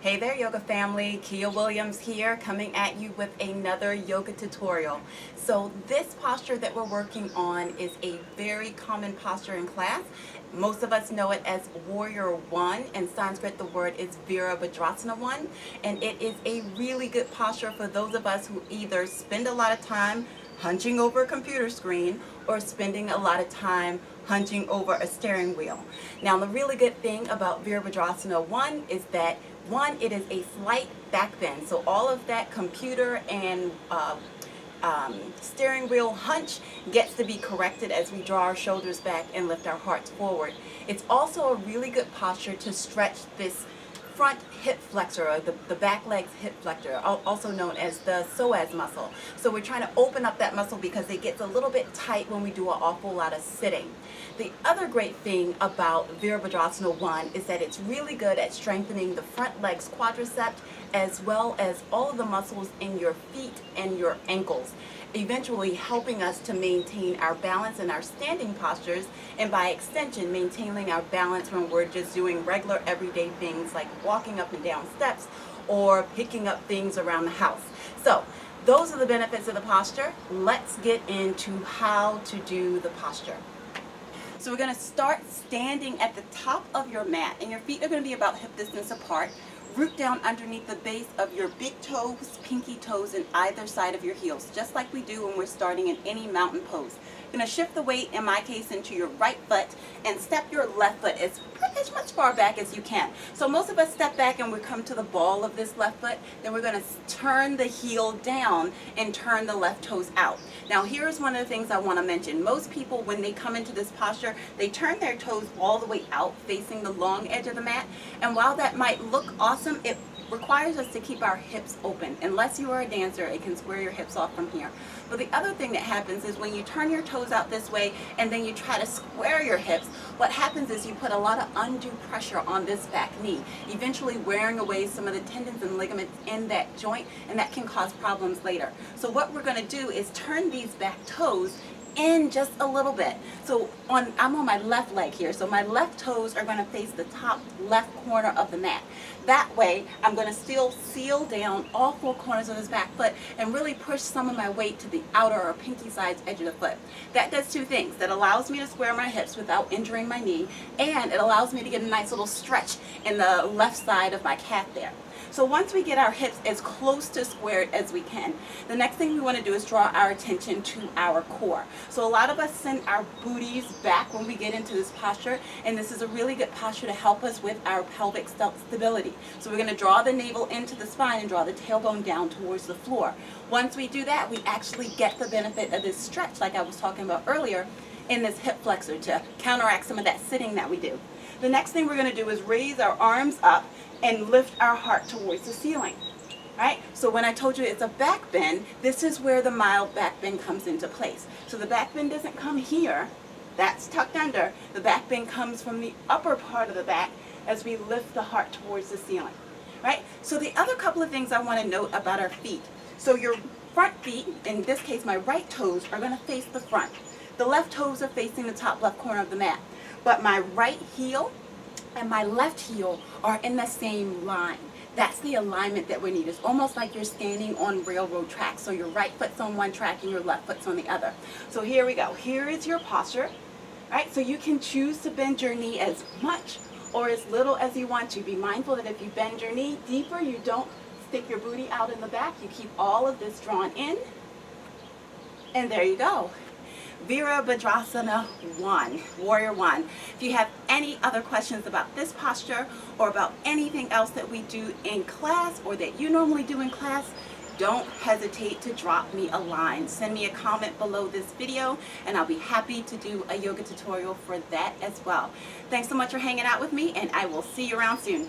Hey there, yoga family. Keya Williams here, coming at you with another yoga tutorial. So this posture that we're working on is a very common posture in class. Most of us know it as Warrior One. In Sanskrit, the word is virabhadrasana one, and it is a really good posture for those of us who either spend a lot of time hunching over a computer screen or spending a lot of time hunching over a steering wheel. Now, the really good thing about virabhadrasana one is that it is a slight back bend. So all of that computer and steering wheel hunch gets to be corrected as we draw our shoulders back and lift our hearts forward. It's also a really good posture to stretch this front hip flexor, or the back leg's hip flexor, also known as the psoas muscle. So we're trying to open up that muscle because it gets a little bit tight when we do an awful lot of sitting. The other great thing about virabhadrasana 1 is that it's really good at strengthening the front leg's quadriceps as well as all of the muscles in your feet and your ankles, eventually helping us to maintain our balance in our standing postures, and by extension maintaining our balance when we're just doing regular everyday things like walking up and down steps or picking up things around the house. So those are the benefits of the posture. Let's get into how to do the posture. So we're going to start standing at the top of your mat, and your feet are going to be about hip distance apart. Root down underneath the base of your big toes, pinky toes, and either side of your heels, just like we do when we're starting in any mountain pose. You're going to shift the weight, in my case, into your right foot and step your left foot as much far back as you can. So most of us step back and we come to the ball of this left foot. Then we're going to turn the heel down and turn the left toes out. Now here's one of the things I want to mention. Most people, when they come into this posture, they turn their toes all the way out, facing the long edge of the mat. And while that might look awesome, it requires us to keep our hips open. Unless you are a dancer, it can square your hips off from here. But the other thing that happens is when you turn your toes out this way and then you try to square your hips, what happens is you put a lot of undue pressure on this back knee, eventually wearing away some of the tendons and ligaments in that joint, and that can cause problems later. So what we're going to do is turn these back toes in just a little bit. So I'm on my left leg here, so my left toes are going to face the top left corner of the mat. That way I'm going to still seal down all four corners of this back foot and really push some of my weight to the outer or pinky side's edge of the foot. That does two things. That allows me to square my hips without injuring my knee, and it allows me to get a nice little stretch in the left side of my calf there. So once we get our hips as close to squared as we can, the next thing we want to do is draw our attention to our core. So a lot of us send our booties back when we get into this posture, and this is a really good posture to help us with our pelvic stability. So we're going to draw the navel into the spine and draw the tailbone down towards the floor. Once we do that, we actually get the benefit of this stretch like I was talking about earlier in this hip flexor to counteract some of that sitting that we do. The next thing we're going to do is raise our arms up and lift our heart towards the ceiling. Right? So when I told you it's a back bend, this is where the mild back bend comes into place. So the back bend doesn't come here, that's tucked under. The back bend comes from the upper part of the back as we lift the heart towards the ceiling. Right? So the other couple of things I want to note about our feet. So your front feet, in this case my right toes, are going to face the front. The left toes are facing the top left corner of the mat. But my right heel and my left heel are in the same line. That's the alignment that we need. It's almost like you're standing on railroad tracks. So your right foot's on one track and your left foot's on the other. So here we go. Here is your posture. Right? So you can choose to bend your knee as much or as little as you want to. Be mindful that if you bend your knee deeper, you don't stick your booty out in the back. You keep all of this drawn in. And there you go. Virabhadrasana 1, Warrior 1. If you have any other questions about this posture or about anything else that we do in class or that you normally do in class, don't hesitate to drop me a line. Send me a comment below this video and I'll be happy to do a yoga tutorial for that as well. Thanks so much for hanging out with me, and I will see you around soon.